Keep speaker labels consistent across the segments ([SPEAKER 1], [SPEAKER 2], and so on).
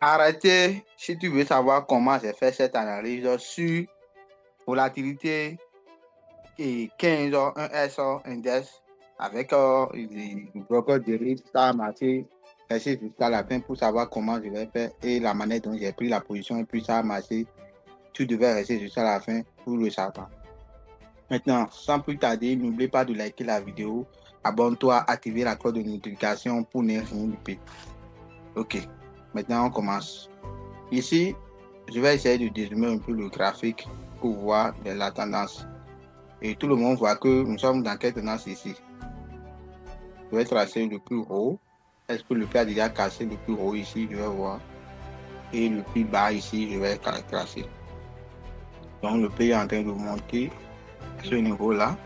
[SPEAKER 1] Arrêtez, si tu veux savoir comment j'ai fait cette analyse sur volatilité et 15 heures, un SO index avec le broker de risque, ça a marché, rester jusqu'à la fin pour savoir comment je vais faire et la manière dont j'ai pris la position et puis ça a marché. Tu devais rester jusqu'à la fin pour le savoir. Maintenant, sans plus tarder, n'oublie pas de liker la vidéo, abonne-toi, activer la cloche de notification pour ne rien louper. Ok, maintenant on commence. Ici, je vais essayer de dézoomer un peu le graphique pour voir la tendance. Et tout le monde voit que nous sommes dans quelle tendance ici. Je vais tracer le plus haut. Est-ce que le prix a déjà cassé le plus haut ici? Je vais voir. Et le plus bas ici, je vais tracer. Donc le prix est en train de monter à ce niveau-là.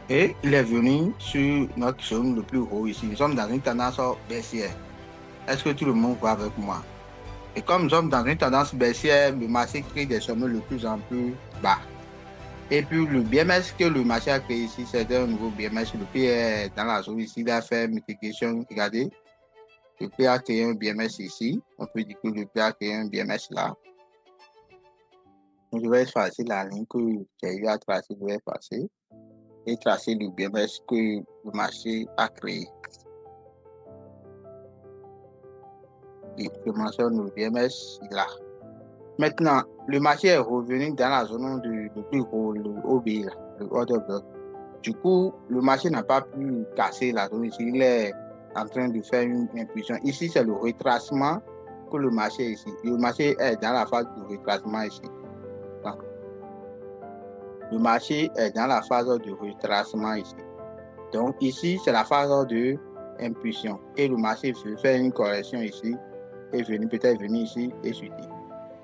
[SPEAKER 1] Et il est venu sur notre zone le plus haut ici. Nous sommes dans une tendance baissière. Est-ce que tout le monde voit avec moi? Et comme nous sommes dans une tendance baissière, le marché crée des sommets de plus en plus bas. Et puis le BMS que le marché a créé ici, c'est un nouveau BMS. Le prix est dans la zone ici, il a fait mitigation. Regardez, le prix a créé un BMS ici. On peut dire que le prix a créé un BMS là. Donc, je vais effacer la ligne que j'ai eu à tracer, je vais effacer et tracer le BMS que le marché a créé. Et je mentionne le BMS là. Maintenant, le marché est revenu dans la zone du plus haut, le OB, le order block. Du coup, le marché n'a pas pu casser la zone ici. Il est en train de faire une impulsion. Ici, c'est le retracement que le marché est ici. Le marché est dans la phase de retracement ici. Donc, le marché est dans la phase de retracement ici. Donc, ici, c'est la phase de impulsion. Et le marché veut faire une correction ici. Et peut-être venir ici et chuter.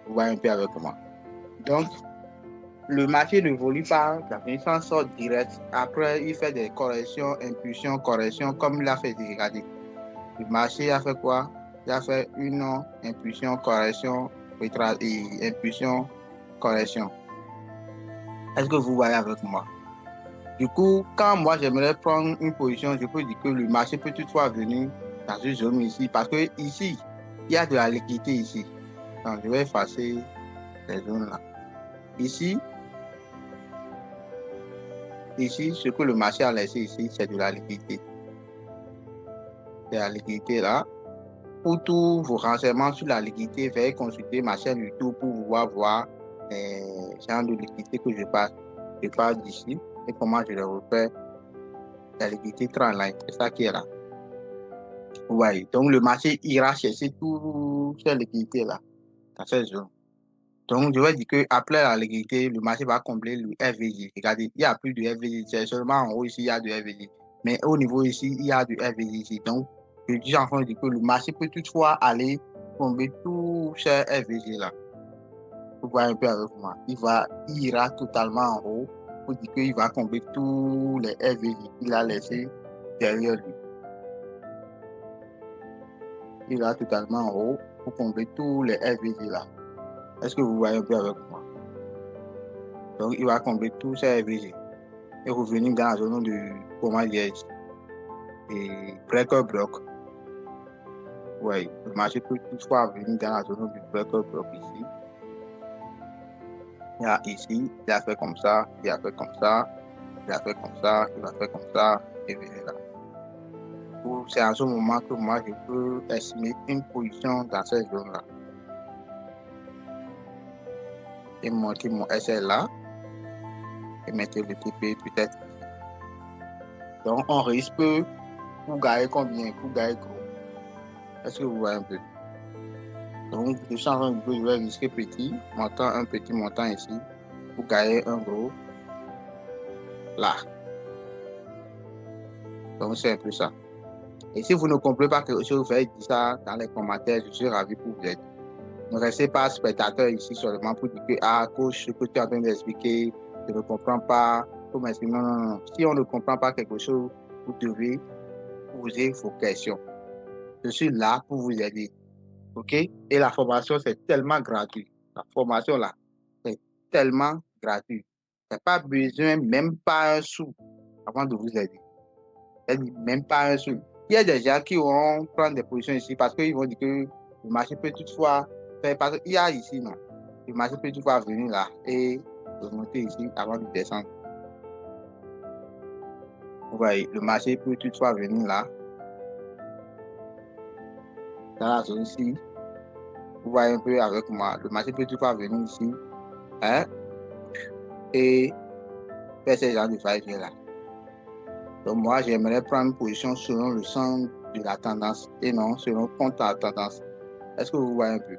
[SPEAKER 1] Vous voyez un peu avec moi. Donc, le marché n'évolue pas dans un sens direct. Après, il fait des corrections, impulsions, corrections, comme il a fait ici. Regardez. Le marché a fait quoi? Il a fait une impulsion, correction, et impulsion, correction. Est-ce que vous voyez avec moi? Du coup, quand moi j'aimerais prendre une position, je peux dire que le marché peut toutefois venir dans une zone ici, parce que ici, il y a de la liquidité ici. Donc, je vais effacer ces zones-là. Ici, ce que le marché a laissé ici, c'est de la liquidité. C'est la liquidité là. Pour tous vos renseignements sur la liquidité, veuillez consulter ma chaîne YouTube pour pouvoir voir les genres de liquidité que je parle d'ici et comment je les refais. La liquidité trendline, c'est ça qui est là. Vous voyez, donc le marché ira chercher toutes ces liquidités-là dans cette zone. Donc, je vais dire qu'après la liquidité, le marché va combler le FVJ. Regardez, il n'y a plus de FVJ. C'est seulement en haut ici, il y a du FVJ. Mais au niveau ici, il y a du FVJ ici. Donc, je dis en train de dire que le marché peut toutefois aller combler tous ces FVJ-là. Vous voyez un peu avec moi. Il ira totalement en haut pour dire qu'il va combler tous les FVJ qu'il a laissés derrière lui. Il ira totalement en haut pour combler tous les FVJ-là. Est-ce que vous voyez un peu avec moi? Donc, il va combler tous ces FVJ et revenir dans la zone de, comment dire, et breaker block. Oui, le marché peut toutefois venir dans la zone du breaker block ici. Il a ici, il a fait comme ça, il a fait comme ça, il a fait comme ça, il a fait comme ça, et venir là. C'est à ce moment que moi, je peux estimer une position dans cette zone-là. Et monter mon SL là, et mettre le TP peut-être. Donc, on risque pour gagner combien? Pour gagner gros. Est-ce que vous voyez un peu? Donc, je suis en train de jouer, je vais risquer petit, un petit montant ici, pour gagner un gros là. Donc, c'est un peu ça. Et si vous ne comprenez pas quelque chose, vous faites dire ça dans les commentaires, je suis ravi pour vous aider. Ne restez pas spectateur ici seulement pour dire que, ah, coach, ce que tu es en train d'expliquer, je ne comprends pas. Non, non, non. Si on ne comprend pas quelque chose, vous devez poser vos questions. Je suis là pour vous aider. OK? Et la formation, c'est tellement gratuit. La formation, là, c'est tellement gratuit. Il n'y a pas besoin, même pas un sou, avant de vous aider. Même pas un sou. Il y a des gens qui vont prendre des positions ici parce qu'ils vont dire que Le marché peut toutefois faire, parce qu'il y a ici, non. Le marché peut toutefois venir là et remonter ici avant de descendre. Vous voyez, le marché peut toutefois venir là, dans la zone ici. Vous voyez un peu avec moi, le marché peut toutefois venir ici, hein, et faire ces genres de va-et-vient là. Donc moi, j'aimerais prendre une position selon le sens de la tendance et non selon contre la tendance. Est-ce que vous voyez un peu?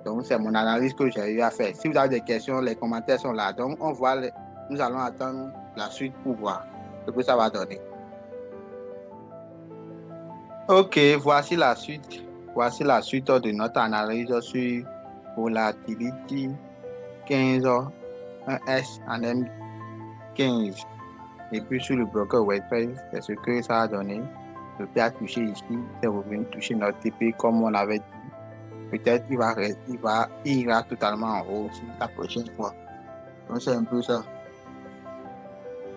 [SPEAKER 1] Donc, c'est mon analyse que j'ai eu à faire. Si vous avez des questions, les commentaires sont là. Donc, nous allons attendre la suite pour voir ce que ça va donner. OK, voici la suite. Voici la suite de notre analyse sur volatility 15 1S en M15. Et puis sur le broker WordPress, c'est ce que ça a donné. Le prix a touché ici, c'est revenu toucher notre TP comme on avait dit. Peut-être il ira totalement en haut aussi la prochaine fois. Donc c'est un peu ça.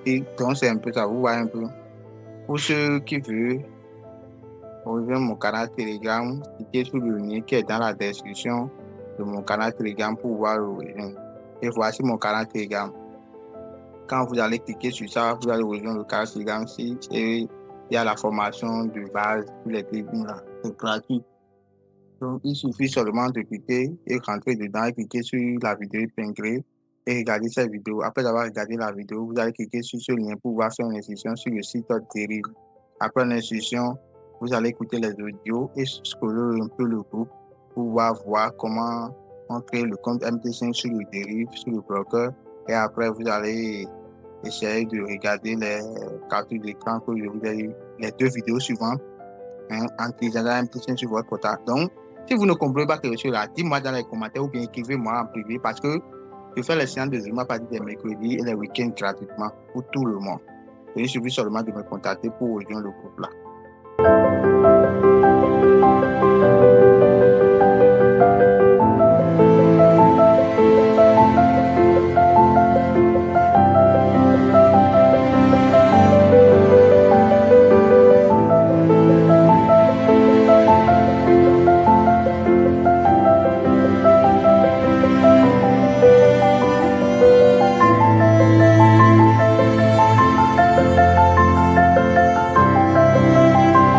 [SPEAKER 1] Et donc c'est un peu ça, vous voyez un peu. Pour ceux qui veulent rejoindre mon canal Telegram, cliquez sur le lien qui est dans la description de mon canal Telegram pour voir le rejoindre. Et voici mon canal Telegram. Quand vous allez cliquer sur ça, vous allez rejoindre le canal Telegram et il y a la formation de base pour les plugins là. C'est gratuit. Donc, il suffit seulement de cliquer et rentrer dedans et cliquer sur la vidéo épinglée et regarder cette vidéo. Après avoir regardé la vidéo, vous allez cliquer sur ce lien pour pouvoir faire une inscription sur le site Deriv. Après l'inscription, vous allez écouter les audios et scroller un peu le groupe pour voir comment on crée le compte MT5 sur le Deriv, sur le broker. Et après, vous allez essayer de regarder les captures d'écran que je vous ai eu, les 2 vidéos suivantes, hein, en utilisant MT5 sur votre portable. Donc, si vous ne comprenez pas quelque chose là, dites-moi dans les commentaires ou bien écrivez-moi en privé parce que je fais les séances de Zoom à partir des mercredis et les week-ends gratuitement pour tout le monde. Il suffit seulement de me contacter pour rejoindre le groupe là.